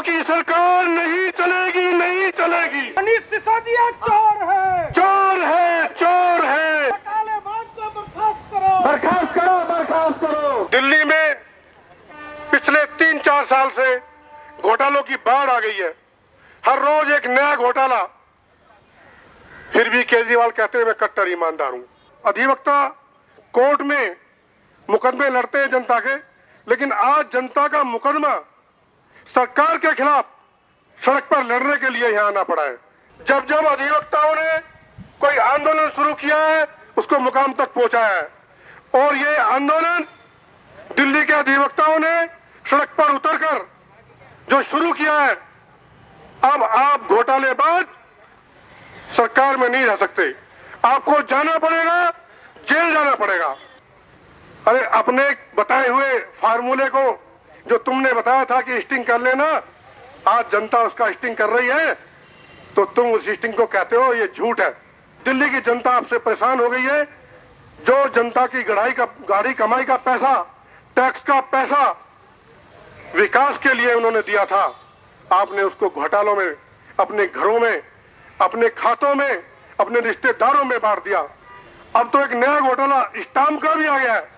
की सरकार नहीं चलेगी, नहीं चलेगी। मनीष सिसोदिया चोर है, चोर है, चोर है। तालिबान को बर्खास्त करो, बर्खास्त करो, बर्खास्त करो। दिल्ली में पिछले 3-4 साल से घोटालों की बाढ़ आ गई है। हर रोज एक नया घोटाला। फिर भी केजरीवाल कहते हैं मैं कट्टर ईमानदार हूं। अधिवक्ता कोर्ट में मुकदमे लड़ते हैं जनता के, लेकिन आज जनता का मुकदमा सरकार के खिलाफ सड़क पर लड़ने के लिए यहां आना पड़ा है। जब जब अधिवक्ताओं ने कोई आंदोलन शुरू किया है, उसको मुकाम तक पहुंचाया है। और ये आंदोलन दिल्ली के अधिवक्ताओं ने सड़क पर उतरकर जो शुरू किया है, अब आप घोटालेबाज सरकार में नहीं रह सकते। आपको जाना पड़ेगा, जेल जाना पड़ेगा। अरे अपने बताए हुए फार्मूले को जो तुमने बताया था कि स्टिंग कर लेना, आज जनता उसका स्टिंग कर रही है, तो तुम उस स्टिंग को कहते हो ये झूठ है। दिल्ली की जनता आपसे परेशान हो गई है। जो जनता की गाड़ी कमाई का पैसा, टैक्स का पैसा विकास के लिए उन्होंने दिया था, आपने उसको घोटालों में, अपने घरों में, अपने खातों में, अपने रिश्तेदारों में बांट दिया। अब तो एक नया घोटाला स्टाम्प का भी आ गया है।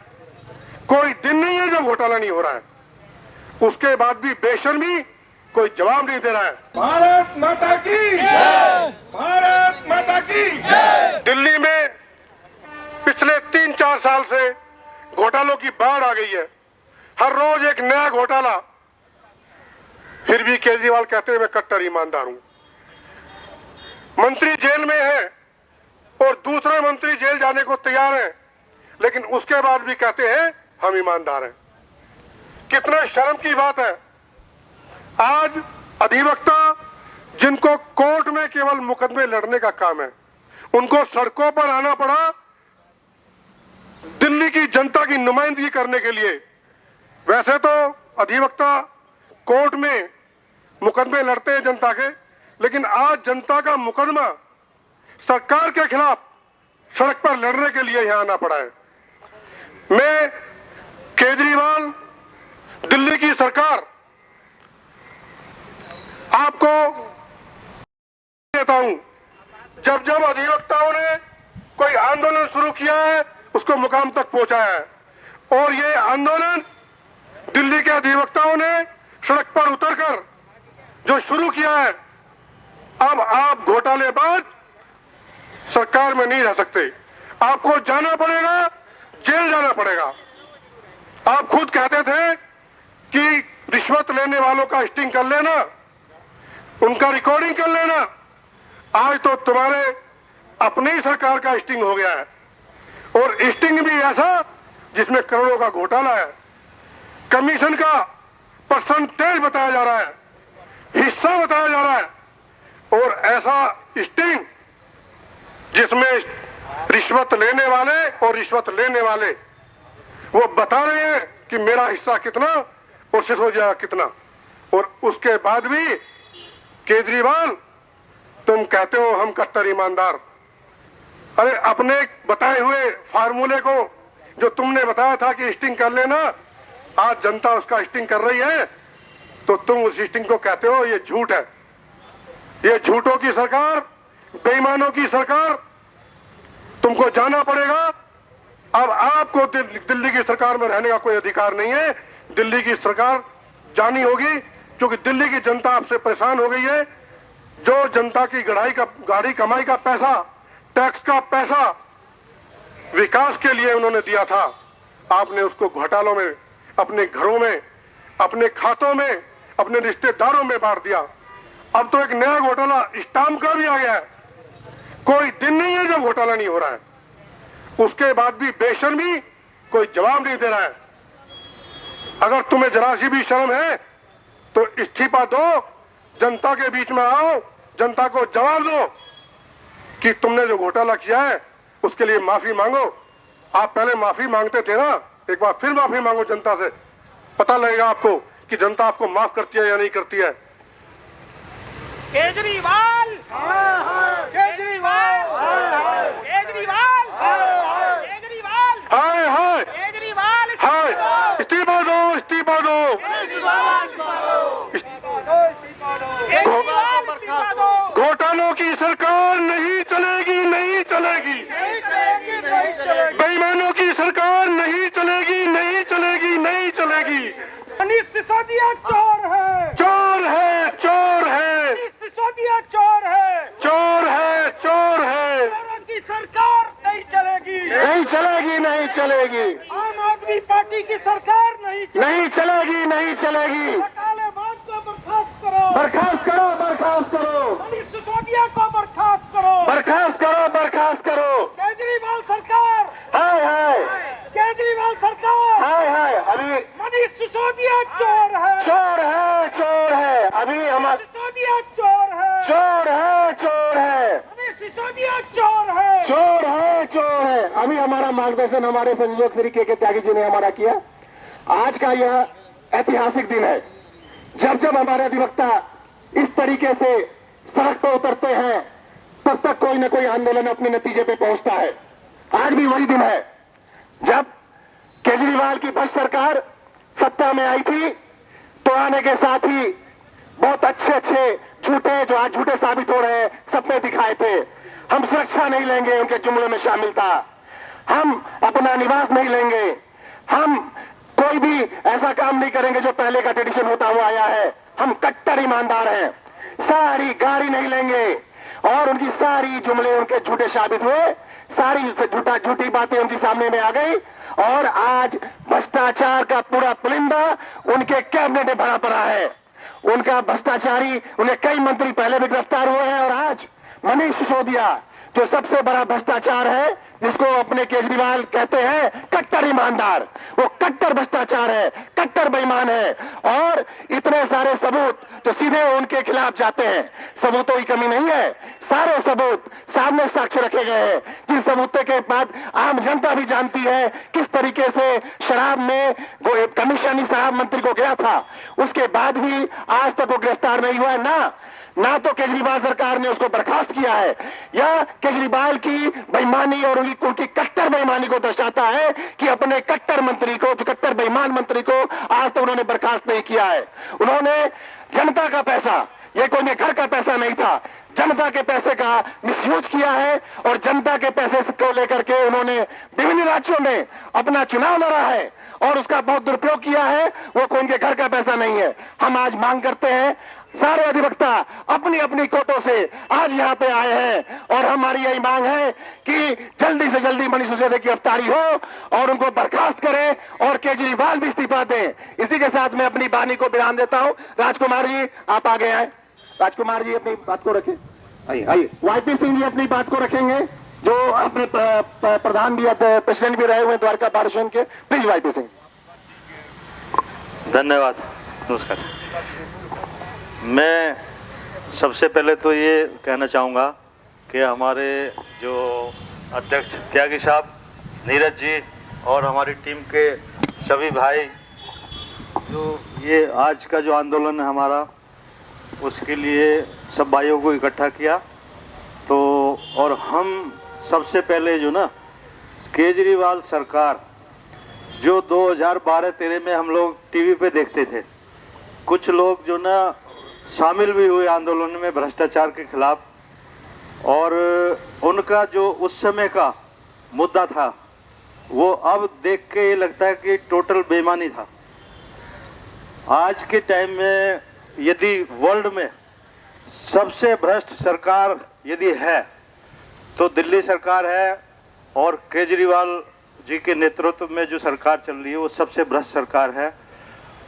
कोई दिन नहीं है जब घोटाला नहीं हो रहा है। उसके बाद भी बेशर्मी, कोई जवाब नहीं दे रहा है। भारत माता की जय, भारत माता की जय। दिल्ली में पिछले 3-4 साल से घोटालों की बाढ़ आ गई है। हर रोज एक नया घोटाला। फिर भी केजरीवाल कहते हैं मैं कट्टर ईमानदार हूं। मंत्री जेल में है और दूसरे मंत्री जेल जाने को तैयार है, लेकिन उसके बाद भी कहते हैं हम ईमानदार हैं। कितना शर्म की बात है। आज अधिवक्ता जिनको कोर्ट में केवल मुकदमे लड़ने का काम है, उनको सड़कों पर आना पड़ा दिल्ली की जनता की नुमाइंदगी करने के लिए। वैसे तो अधिवक्ता कोर्ट में मुकदमे लड़ते हैं जनता के, लेकिन आज जनता का मुकदमा सरकार के खिलाफ सड़क पर लड़ने के लिए यहां आना पड़ा है। मैं केजरीवाल, दिल्ली की सरकार, आपको देता हूं, जब जब अधिवक्ताओं ने कोई आंदोलन शुरू किया है, उसको मुकाम तक पहुंचाया है। और ये आंदोलन दिल्ली के अधिवक्ताओं ने सड़क पर उतरकर जो शुरू किया है, अब आप घोटालेबाज सरकार में नहीं रह सकते। आपको जाना पड़ेगा, जेल जाना पड़ेगा। आप खुद कहते थे कि रिश्वत लेने वालों का स्टिंग कर लेना, उनका रिकॉर्डिंग कर लेना। आज तो तुम्हारे अपनी ही सरकार का स्टिंग हो गया है, और स्टिंग भी ऐसा जिसमें करोड़ों का घोटाला है। कमीशन का परसेंटेज बताया जा रहा है, हिस्सा बताया जा रहा है, और ऐसा स्टिंग जिसमें रिश्वत लेने वाले और रिश्वत लेने वाले वो बता रहे हैं कि मेरा हिस्सा कितना और सिसोदिया कितना। और उसके बाद भी केजरीवाल तुम कहते हो हम कट्टर ईमानदार। अरे अपने बताए हुए फार्मूले को जो तुमने बताया था कि स्टिंग कर लेना, आज जनता उसका स्टिंग कर रही है, तो तुम उस स्टिंग को कहते हो ये झूठ है। ये झूठों की सरकार, बेईमानों की सरकार, तुमको जाना पड़ेगा। अब आपको दिल्ली की सरकार में रहने का कोई अधिकार नहीं है। दिल्ली की सरकार जानी होगी, क्योंकि दिल्ली की जनता आपसे परेशान हो गई है। जो जनता की गाड़ी कमाई का पैसा, टैक्स का पैसा विकास के लिए उन्होंने दिया था, आपने उसको घोटालों में, अपने घरों में, अपने खातों में, अपने रिश्तेदारों में बांट दिया। अब तो एक नया घोटाला स्टाम्प का भी आ गया है। कोई दिन नहीं है जब घोटाला नहीं हो रहा है। उसके बाद भी बेशर्मी, कोई जवाब नहीं दे रहा है। अगर तुम्हें जरा सी भी शर्म है तो इस्तीफा दो, जनता के बीच में आओ, जनता को जवाब दो कि तुमने जो घोटाला किया है उसके लिए माफी मांगो। आप पहले माफी मांगते थे ना, एक बार फिर माफी मांगो जनता से, पता लगेगा आपको कि जनता आपको माफ करती है या नहीं करती है। केजरीवाल, केजरीवाल, केजरीवाल, केजरीवाल, हाय हाय केजरीवाल, हाय, इस्तीफा दो, इस्तीफा दो। केजरीवाल, सिसोदिया चोर है, चोर है, चोर है, मनीष सिसोदिया चोर है, चोर है, चोर है। चोरों की सरकार नहीं चलेगी, नहीं चलेगी, नहीं चलेगी, आम आदमी पार्टी की सरकार नहीं चलेगी, नहीं चलेगी। तालिबान को बर्खास्त करो, बर्खास्त करो, बर्खास्त करो, मनीष सिसोदिया को बर्खास्त करो, बर्खास्त करो, बर्खास्त करो। केजरीवाल सरकार, हाय हाय, केजरीवाल सरकार, हाय हाय। अभी मनीष सिसोदिया चोर है, चोर है, चोर है। अभी हमारे सिसोदिया चोर है, चोर है, चोर है, मनीष सिसोदिया चोर है, चोर है, चोर है। अभी हमारा मार्गदर्शन हमारे संयोजक श्री के त्यागी जी ने हमारा किया। आज का यह ऐतिहासिक दिन है जब जब हमारे अधिवक्ता इस तरीके से सड़क पर उतरते हैं तब तक कोई न कोई आंदोलन अपने नतीजे पे पहुंचता है। आज भी वही दिन है जब केजरीवाल की भ्रष्ट सरकार सत्ता में आई थी तो आने के साथ ही बहुत अच्छे अच्छे झूठे, जो आज झूठे साबित हो रहे हैं, सपने दिखाए थे। हम सुरक्षा नहीं लेंगे, उनके जुमले में शामिल था। हम अपना निवास नहीं लेंगे, हम कोई भी ऐसा काम नहीं करेंगे जो पहले का ट्रेडिशन होता हुआ आया है। हम कट्टर ईमानदार हैं, सारी गाड़ी नहीं लेंगे। और उनकी सारी जुमले उनके झूठे साबित हुए, सारी झूठी बातें उनके सामने में आ गई। और आज भ्रष्टाचार का पूरा पुलिंदा उनके कैबिनेट में भरा पड़ा है। उनका भ्रष्टाचारी, उन्हें कई मंत्री पहले भी गिरफ्तार हुए हैं और आज मनीष सिसोदिया जो सबसे बड़ा भ्रष्टाचार है, जिसको अपने केजरीवाल कहते हैं कट्टर ईमानदार, वो कट्टर भ्रष्टाचार है, कट्टर बेईमान है। और इतने सारे सबूत जो सीधे उनके खिलाफ जाते हैं, सबूतों की कमी नहीं है, सारे सबूत सामने साक्ष्य रखे गए हैं, जिन सबूतों के बाद आम जनता भी जानती है किस तरीके से शराब में वो कमीशन ही शराब मंत्री को गया था। उसके बाद भी आज तक वो गिरफ्तार नहीं हुआ है। ना तो केजरीवाल सरकार ने उसको बर्खास्त किया है। यह केजरीवाल की बेईमानी और उनकी कट्टर बेईमानी को दर्शाता है कि अपने कट्टर मंत्री को, जो कट्टर बेईमान मंत्री को आज तक उन्होंने बर्खास्त नहीं किया है। उन्होंने जनता का पैसा, ये कोई घर का पैसा नहीं था, जनता के पैसे का मिसयूज किया है और जनता के पैसे को लेकर के उन्होंने विभिन्न राज्यों में अपना चुनाव लड़ा है और उसका बहुत दुरुपयोग किया है। वो कोई उनके घर का पैसा नहीं है। हम आज मांग करते हैं, सारे अधिवक्ता अपनी अपनी कोटों से आज यहाँ पे आए हैं और हमारी यही मांग है कि जल्दी से जल्दी मनीष सिसोदिया की गिरफ्तारी हो और उनको बर्खास्त करें और केजरीवाल भी इस्तीफा दें। इसी के साथ मैं अपनी वाणी को विराम देता हूँ। राजकुमार जी आप आगे आए। राजकुमार जी अपनी बात को रखें। आइए आइए। वाईपी सिंह जी अपनी बात को रखेंगे, जो अपने प्रधान भी, प्रेसिडेंट भी रहे हुए द्वारका पार्षद के। Please YP Singh. धन्यवाद, नमस्कार। मैं सबसे पहले तो ये कहना चाहूँगा कि हमारे जो अध्यक्ष त्यागी साहब, नीरज जी और हमारी टीम के सभी भाई, जो ये आज का जो आंदोलन है हमारा, उसके लिए सब भाइयों को इकट्ठा किया। तो और हम सबसे पहले जो ना केजरीवाल सरकार जो 2012-13 में हम लोग टीवी पे देखते थे, कुछ लोग जो ना शामिल भी हुए आंदोलन में भ्रष्टाचार के खिलाफ, और उनका जो उस समय का मुद्दा था वो अब देख के ये लगता है कि टोटल बेईमानी था। आज के टाइम में यदि वर्ल्ड में सबसे भ्रष्ट सरकार यदि है तो दिल्ली सरकार है, और केजरीवाल जी के नेतृत्व में जो सरकार चल रही है वो सबसे भ्रष्ट सरकार है।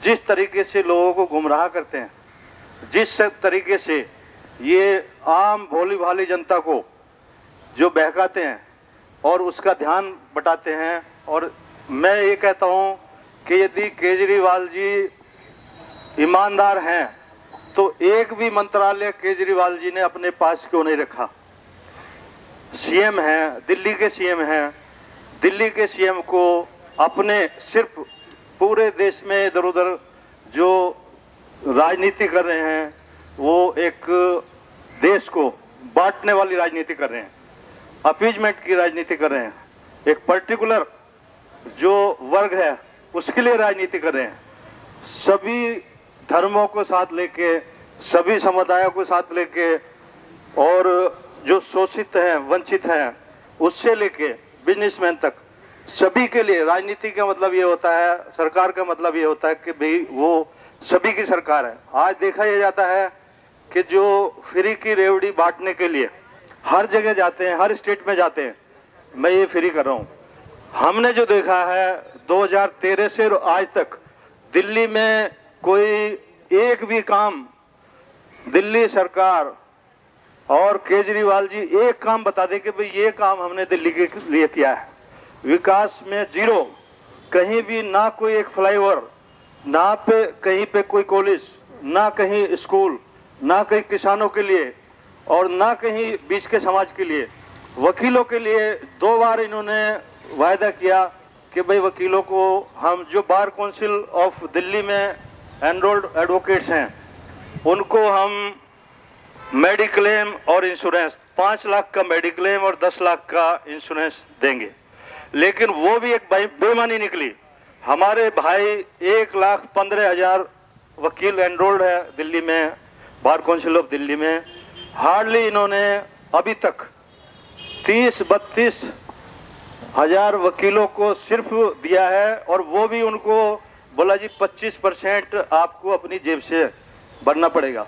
जिस तरीके से लोगों को गुमराह करते हैं, जिस तरीके से ये आम भोली भाली जनता को जो बहकाते हैं और उसका ध्यान बटाते हैं। और मैं ये कहता हूँ कि यदि केजरीवाल जी ईमानदार हैं तो एक भी मंत्रालय केजरीवाल जी ने अपने पास क्यों नहीं रखा। सीएम हैं, दिल्ली के सीएम हैं, दिल्ली के सीएम को अपने सिर्फ पूरे देश में इधर उधर जो राजनीति कर रहे हैं वो एक देश को बांटने वाली राजनीति कर रहे हैं, अपीजमेंट की राजनीति कर रहे हैं, एक पर्टिकुलर जो वर्ग है उसके लिए राजनीति कर रहे हैं। सभी धर्मों को साथ लेके, सभी समुदायों को साथ लेके, और जो शोषित हैं, वंचित हैं, उससे लेके बिजनेसमैन तक सभी के लिए राजनीति का मतलब ये होता है, सरकार का मतलब ये होता है कि भाई वो सभी की सरकार है। आज देखा यह जाता है कि जो फ्री की रेवड़ी बांटने के लिए हर जगह जाते हैं, हर स्टेट में जाते हैं, मैं ये फ्री कर रहा हूँ। हमने जो देखा है 2013 से आज तक दिल्ली में कोई एक भी काम, दिल्ली सरकार और केजरीवाल जी एक काम बता दे कि भाई ये काम हमने दिल्ली के लिए किया है। विकास में जीरो, कहीं भी ना कोई एक फ्लाईओवर, ना पे कहीं पे कोई कॉलेज, ना कहीं स्कूल, ना कहीं किसानों के लिए और ना कहीं बीच के समाज के लिए। वकीलों के लिए 2 बार इन्होंने वायदा किया कि भाई वकीलों को हम, जो बार काउंसिल ऑफ दिल्ली में एनरोल्ड एडवोकेट्स हैं, उनको हम मेडिक्लेम और इंश्योरेंस 5 लाख का मेडिक्लेम और 10 लाख का इंश्योरेंस देंगे। लेकिन वो भी एक बेईमानी निकली। हमारे भाई 1,15,000 वकील एनरोल्ड है दिल्ली में, बार काउंसिल ऑफ दिल्ली में। हार्डली इन्होंने अभी तक 30-32 हजार वकीलों को सिर्फ दिया है, और वो भी उनको बोला जी 25% आपको अपनी जेब से भरना पड़ेगा।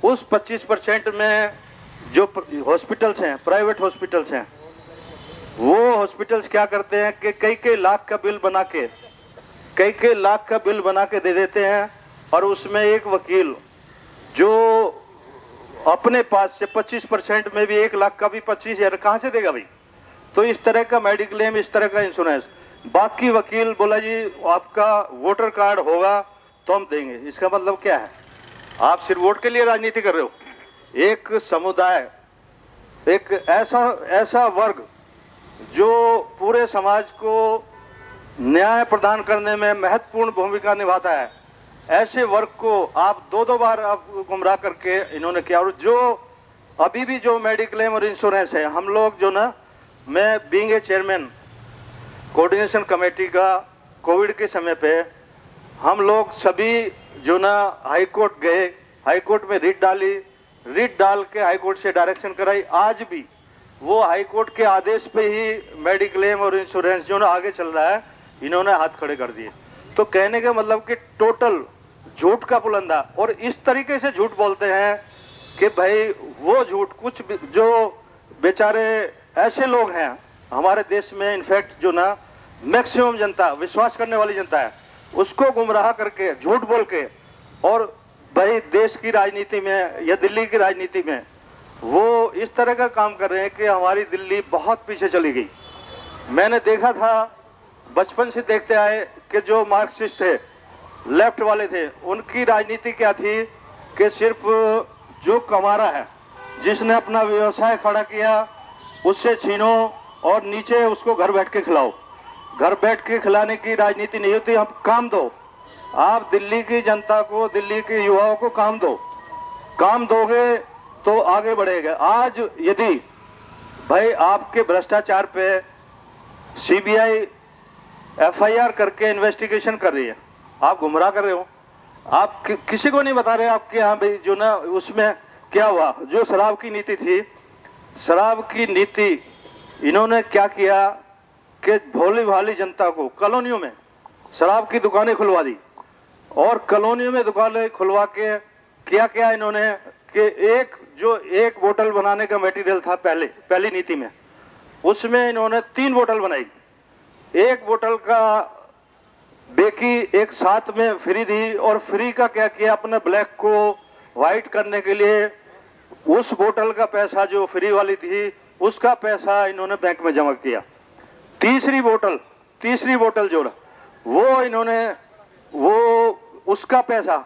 उस 25% में जो हॉस्पिटल्स हैं, प्राइवेट हॉस्पिटल्स हैं, वो हॉस्पिटल्स क्या करते हैं कि कई लाख का बिल बना के, कई लाख का बिल बना के दे देते हैं, और उसमें एक वकील जो अपने पास से 25% में भी 1 लाख का भी 25,000 कहाँ से देगा भाई? तो इस तरह का मेडिक्लेम, इस तरह का इंश्योरेंस। बाकी वकील बोला जी आपका वोटर कार्ड होगा तो हम देंगे। इसका मतलब क्या है? आप सिर्फ वोट के लिए राजनीति कर रहे हो। एक समुदाय, एक ऐसा वर्ग जो पूरे समाज को न्याय प्रदान करने में महत्वपूर्ण भूमिका निभाता है, ऐसे वर्ग को आप 2 बार आप गुमराह करके इन्होंने किया। और जो अभी भी जो मेडिक्लेम और इंश्योरेंस है, हम लोग जो ना, मैं being a chairman coordination committee का, कोविड के समय पे हम लोग सभी जो ना हाई कोर्ट गए, हाई कोर्ट में रिट डाली, रिट डाल के हाई कोर्ट से डायरेक्शन कराई। आज भी वो हाई कोर्ट के आदेश पे ही मेडिक्लेम और इंश्योरेंस जो ना आगे चल रहा है, इन्होंने हाथ खड़े कर दिए। तो कहने का मतलब कि टोटल झूठ का पुलंदा, और इस तरीके से झूठ बोलते हैं कि भाई वो झूठ, कुछ जो बेचारे ऐसे लोग हैं हमारे देश में, इनफैक्ट जो ना मैक्सिमम जनता, विश्वास करने वाली जनता है, उसको गुमराह करके, झूठ बोल के, और भाई देश की राजनीति में या दिल्ली की राजनीति में वो इस तरह का काम कर रहे हैं कि हमारी दिल्ली बहुत पीछे चली गई। मैंने देखा था, बचपन से देखते आए कि जो मार्क्सिस्ट थे, लेफ्ट वाले थे, उनकी राजनीति क्या थी कि सिर्फ जो कमा रहा है, जिसने अपना व्यवसाय खड़ा किया, उससे छीनो और नीचे उसको घर बैठ के खिलाओ। घर बैठ के खिलाने की राजनीति नहीं होती। आप काम दो, आप दिल्ली की जनता को, दिल्ली के युवाओं को काम दो। काम दोगे तो आगे बढ़ेगा। आज यदि भाई आपके भ्रष्टाचार पे सीबीआई एफआईआर करके इन्वेस्टिगेशन कर रही है, आप गुमराह कर रहे हो। आप किसी को नहीं बता रहे आपके यहाँ भाई जो ना उसमें क्या हुआ। जो शराब की नीति थी, शराब की नीति इन्होंने क्या किया कि भोली भाली जनता को कॉलोनियों में शराब की दुकानें खुलवा दी, और कॉलोनियों में दुकानें खुलवा के क्या क्या इन्होंने कि एक बोतल बनाने का मटेरियल था पहली नीति में, उसमें इन्होंने 3 बोतल बनाई। एक बोतल का बेकी एक साथ में फ्री दी, और फ्री का क्या किया, अपने ब्लैक को व्हाइट करने के लिए उस बोतल का पैसा जो फ्री वाली थी, उसका पैसा इन्होंने बैंक में जमा किया। तीसरी बोतल जो वो इन्होंने उसका पैसा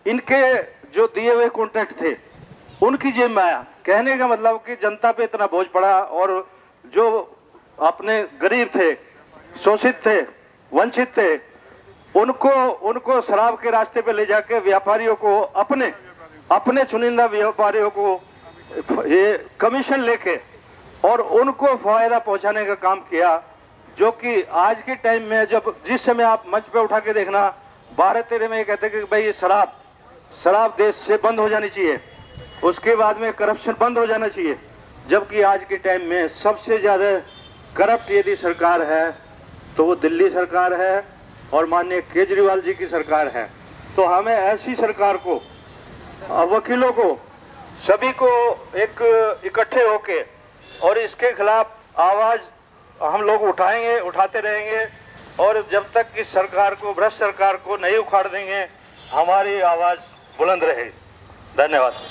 इनके जो दिए हुए कॉन्ट्रैक्ट थे उनकी जेब में आया। कहने का मतलब कि जनता पे इतना बोझ पड़ा, और जो अपने गरीब थे, शोषित थे, वंचित थे, उनको शराब के रास्ते पे ले जाके व्यापारियों को, अपने चुनिंदा व्यापारियों को ये कमीशन लेके और उनको फायदा पहुंचाने का काम किया। जो कि आज के टाइम में जिस समय आप मंच पे उठा के देखना, 12-13 में ये कहते कि भाई ये शराब देश से बंद हो जानी चाहिए, उसके बाद में करप्शन बंद हो जाना चाहिए। जबकि आज के टाइम में सबसे ज्यादा करप्ट यदि सरकार है तो वो दिल्ली सरकार है और माननीय केजरीवाल जी की सरकार है। तो हमें ऐसी सरकार को, वकीलों को, सभी को एक इकट्ठे होके और इसके खिलाफ आवाज हम लोग उठाएंगे, उठाते रहेंगे। और जब तक इस सरकार को, भ्रष्ट सरकार को नहीं उखाड़ देंगे, हमारी आवाज बुलंद रहेगी। धन्यवाद।